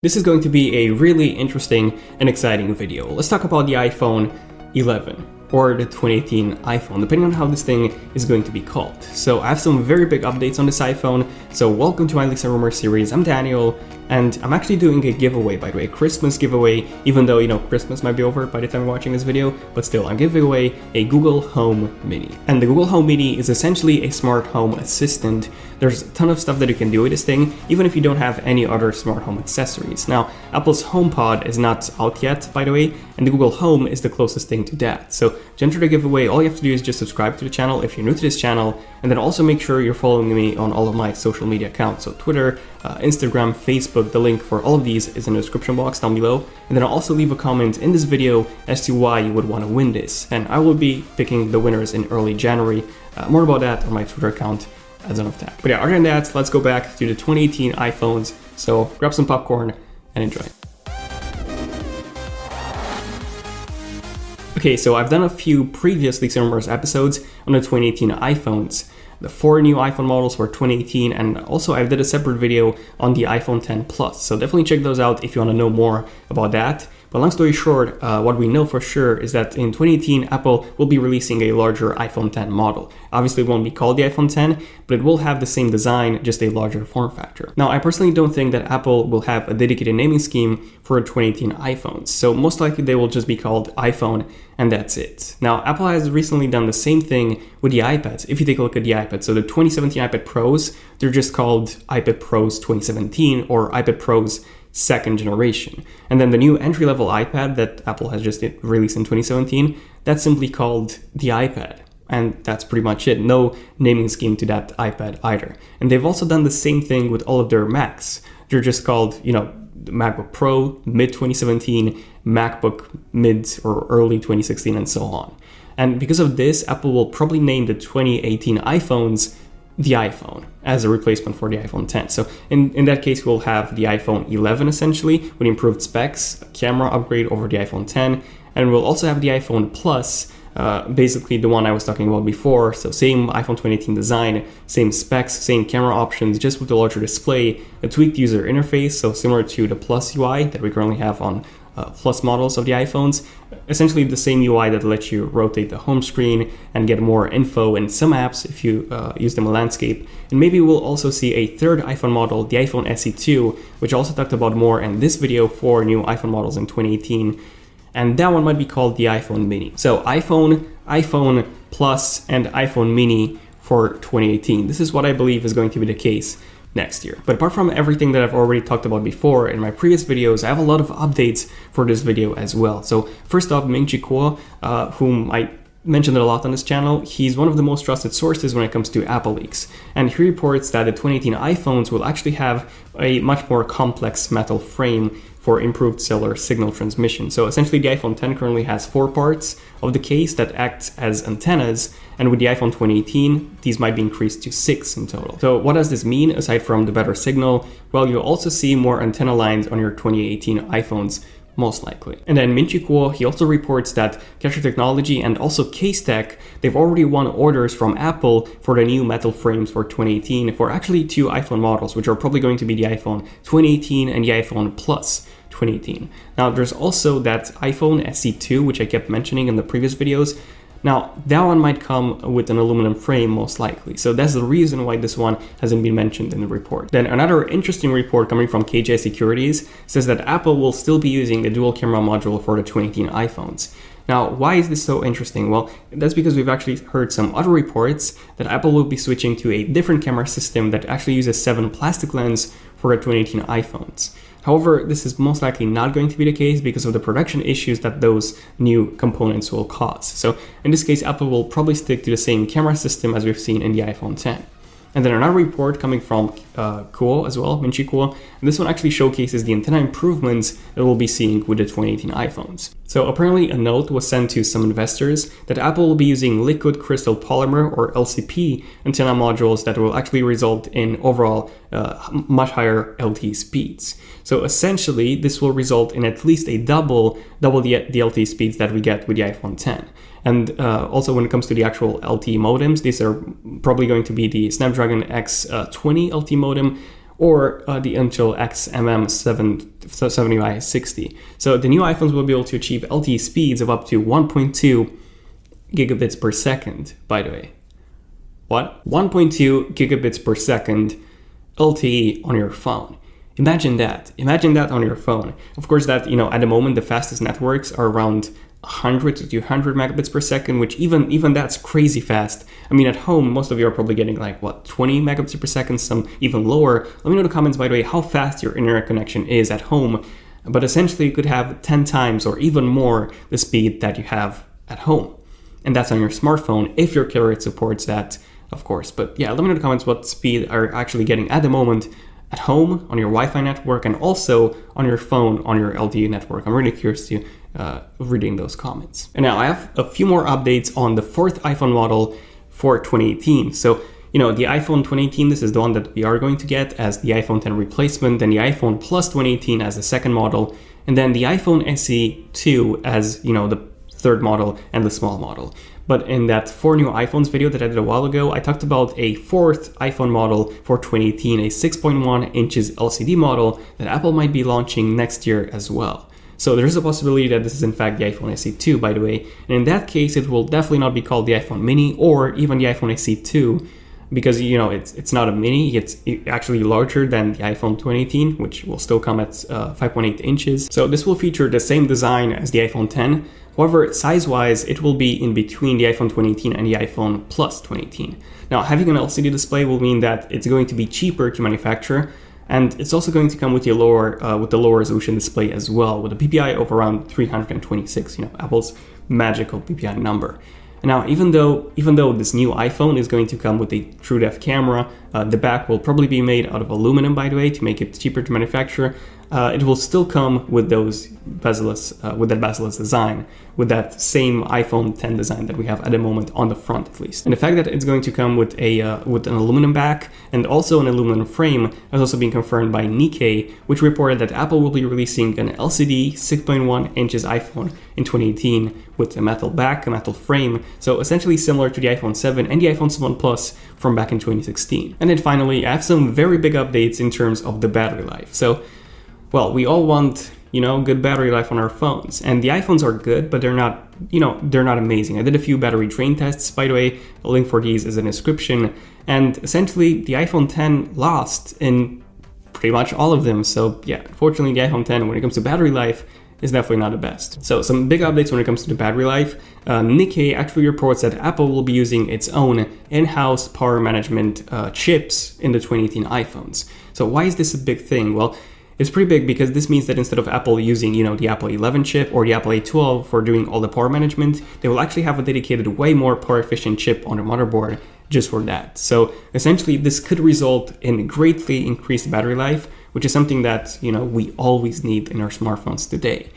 This is going to be a really interesting and exciting video. Let's talk about the iPhone 11 or the 2018 iPhone, depending on how this thing is going to be called. So I have some very big updates on this iPhone. So welcome to my Leaks and Rumors series. I'm Daniel, and I'm actually doing a giveaway, by the way, a Christmas giveaway, even though, Christmas might be over by the time you're watching this video, but still, I'm giving away a Google Home Mini. And the Google Home Mini is essentially a smart home assistant. There's a ton of stuff that you can do with this thing, even if you don't have any other smart home accessories. Now, Apple's HomePod is not out yet, by the way, and the Google Home is the closest thing to that. So to enter the giveaway, all you have to do is just subscribe to the channel if you're new to this channel, and then also make sure you're following me on all of my social media accounts. So Twitter, Instagram, Facebook. The link for all of these is in the description box down below. And then I'll also leave a comment in this video as to why you would want to win this. And I will be picking the winners in early January. More about that on my Twitter account as of that. But yeah, other than that, let's go back to the 2018 iPhones. So grab some popcorn and enjoy. Okay, so I've done a few previous Leaks and Rumors episodes on the 2018 iPhones. The 4 new iPhone models for 2018, and also I did a separate video on the iPhone 10 Plus, so definitely check those out if you want to know more about that. But long story short, what we know for sure is that in 2018, Apple will be releasing a larger iPhone 10 model. Obviously, it won't be called the iPhone 10, but it will have the same design, just a larger form factor. Now, I personally don't think that Apple will have a dedicated naming scheme for 2018 iPhones, so most likely they will just be called iPhone, and that's it. Now, Apple has recently done the same thing with the iPads. If you take a look at the iPad, so the 2017 iPad Pros, they're just called iPad Pros 2017 or iPad Pros second generation. And then the new entry-level iPad that Apple has just released in 2017, that's simply called the iPad. And that's pretty much it. No naming scheme to that iPad either. And they've also done the same thing with all of their Macs. They're just called, the MacBook Pro mid 2017, MacBook mid or early 2016, and so on. And because of this, Apple will probably name the 2018 iPhones the iPhone as a replacement for the iPhone 10. So in that case, we'll have the iPhone 11 essentially with improved specs, a camera upgrade over the iPhone 10, and we'll also have the iPhone Plus, basically the one I was talking about before. So same iPhone 2018 design, same specs, same camera options, just with a larger display, a tweaked user interface, so similar to the Plus UI that we currently have on Plus models of the iPhones. Essentially the same UI that lets you rotate the home screen and get more info in some apps if you use them in landscape. And maybe we'll also see a third iPhone model, the iPhone SE2, which I also talked about more in this video for new iPhone models in 2018. And that one might be called the iPhone Mini. So iPhone Plus, and iPhone Mini for 2018. This is what I believe is going to be the case next year. But apart from everything that I've already talked about before in my previous videos, I have a lot of updates for this video as well. So first off, Ming-Chi Kuo, whom I mentioned a lot on this channel, he's one of the most trusted sources when it comes to Apple leaks. And he reports that the 2018 iPhones will actually have a much more complex metal frame for improved cellular signal transmission. So essentially the iPhone 10 currently has 4 parts of the case that act as antennas, and with the iPhone 2018, these might be increased to 6 in total. So what does this mean aside from the better signal? Well, you'll also see more antenna lines on your 2018 iPhones, most likely. And then Ming-Chi Kuo, he also reports that Casher Technology and also Case Tech, they've already won orders from Apple for the new metal frames for 2018 for actually 2 iPhone models, which are probably going to be the iPhone 2018 and the iPhone Plus 2018. Now there's also that iPhone SE2, which I kept mentioning in the previous videos. Now, that one might come with an aluminum frame, most likely. So that's the reason why this one hasn't been mentioned in the report. Then another interesting report coming from KJ Securities says that Apple will still be using the dual camera module for the 2018 iPhones. Now, why is this so interesting? Well, that's because we've actually heard some other reports that Apple will be switching to a different camera system that actually uses 7 plastic lens for the 2018 iPhones. However, this is most likely not going to be the case because of the production issues that those new components will cause. So in this case, Apple will probably stick to the same camera system as we've seen in the iPhone 10. And then another report coming from Kuo as well, Ming-Chi Kuo, and this one actually showcases the antenna improvements that we'll be seeing with the 2018 iPhones. So apparently a note was sent to some investors that Apple will be using liquid crystal polymer or LCP antenna modules that will actually result in overall much higher LTE speeds. So essentially this will result in at least a double the LTE speeds that we get with the iPhone 10. And also when it comes to the actual LTE modems, these are probably going to be the Snapdragon X20 LTE modem or the Intel XMM70i60. So the new iPhones will be able to achieve LTE speeds of up to 1.2 gigabits per second, by the way. What? 1.2 gigabits per second LTE on your phone. Imagine that. Imagine that on your phone. Of course, that, at the moment, the fastest networks are around 100 to 200 megabits per second, which even that's crazy fast. I mean, at home, most of you are probably getting 20 megabits per second, some even lower. Let me know in the comments, by the way, how fast your internet connection is at home. But essentially, you could have 10 times or even more the speed that you have at home. And that's on your smartphone, if your carrier supports that, of course. But yeah, let me know in the comments what speed are actually getting at the moment at home, on your Wi-Fi network, and also on your phone, on your LTE network. I'm really curious to reading those comments. And now I have a few more updates on the fourth iPhone model for 2018. So, the iPhone 2018, this is the one that we are going to get as the iPhone 10 replacement, then the iPhone Plus 2018 as the second model, and then the iPhone SE 2 as, the third model and the small model. But in that 4 new iPhones video that I did a while ago, I talked about a fourth iPhone model for 2018, a 6.1 inches LCD model that Apple might be launching next year as well. So there's a possibility that this is in fact the iPhone SE 2, by the way. And in that case, it will definitely not be called the iPhone mini or even the iPhone SE 2, because it's not a mini, it's actually larger than the iPhone 2018, which will still come at 5.8 inches. So this will feature the same design as the iPhone 10. However, size-wise, it will be in between the iPhone 2018 and the iPhone Plus 2018. Now, having an LCD display will mean that it's going to be cheaper to manufacture, and it's also going to come with the lower resolution display as well, with a PPI of around 326. Apple's magical PPI number. And now, even though this new iPhone is going to come with a TrueDepth camera, the back will probably be made out of aluminum, by the way, to make it cheaper to manufacture. It will still come with those bezel-less, with that bezel-less design, with that same iPhone 10 design that we have at the moment on the front, at least. And the fact that it's going to come with with an aluminum back and also an aluminum frame has also been confirmed by Nikkei, which reported that Apple will be releasing an LCD 6.1 inches iPhone in 2018 with a metal back, a metal frame, so essentially similar to the iPhone 7 and the iPhone 7 Plus from back in 2016. And then finally, I have some very big updates in terms of the battery life. So, well, we all want, good battery life on our phones. And the iPhones are good, but they're not amazing. I did a few battery drain tests, by the way. A link for these is in the description. And essentially, the iPhone 10 lost in pretty much all of them. So yeah, unfortunately, the iPhone 10, when it comes to battery life, is definitely not the best. So some big updates when it comes to the battery life. Nikkei actually reports that Apple will be using its own in-house power management chips in the 2018 iPhones. So why is this a big thing? Well, it's pretty big because this means that instead of Apple using, the Apple 11 chip or the Apple A12 for doing all the power management, they will actually have a dedicated, way more power efficient chip on the motherboard just for that. So essentially, this could result in greatly increased battery life, which is something that, we always need in our smartphones today.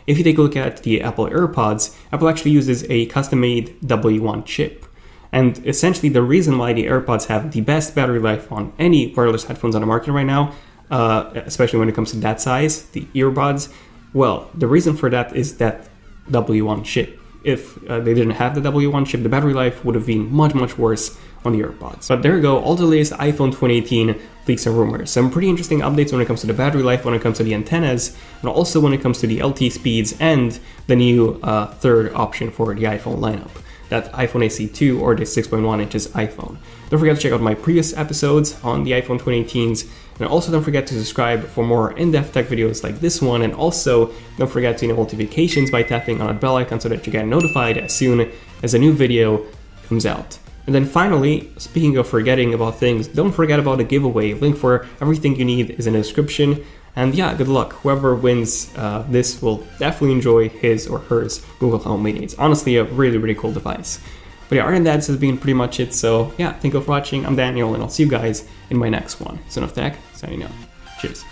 If you take a look at the Apple AirPods, Apple actually uses a custom-made W1 chip. And essentially, the reason why the AirPods have the best battery life on any wireless headphones on the market right now, especially when it comes to that size, the earbuds, well, the reason for that is that W1 chip. If they didn't have the W1 chip, the battery life would have been much, much worse on the AirPods. But there you go, all the latest iPhone 2018 leaks and rumors. Some pretty interesting updates when it comes to the battery life, when it comes to the antennas, and also when it comes to the LTE speeds and the new third option for the iPhone lineup, that iPhone SE 2 or the 6.1 inches iPhone. Don't forget to check out my previous episodes on the iPhone 2018s, and also don't forget to subscribe for more in-depth tech videos like this one, and also don't forget to enable notifications by tapping on that bell icon so that you get notified as soon as a new video comes out. And then finally, speaking of forgetting about things, don't forget about the giveaway. Link for everything you need is in the description. And yeah, good luck. Whoever wins this will definitely enjoy his or hers Google Home Mini. It's honestly a really, really cool device. But yeah, other than that, this has been pretty much it. So yeah, thank you for watching. I'm Daniel, and I'll see you guys in my next one. Son of Tech, signing out. Cheers.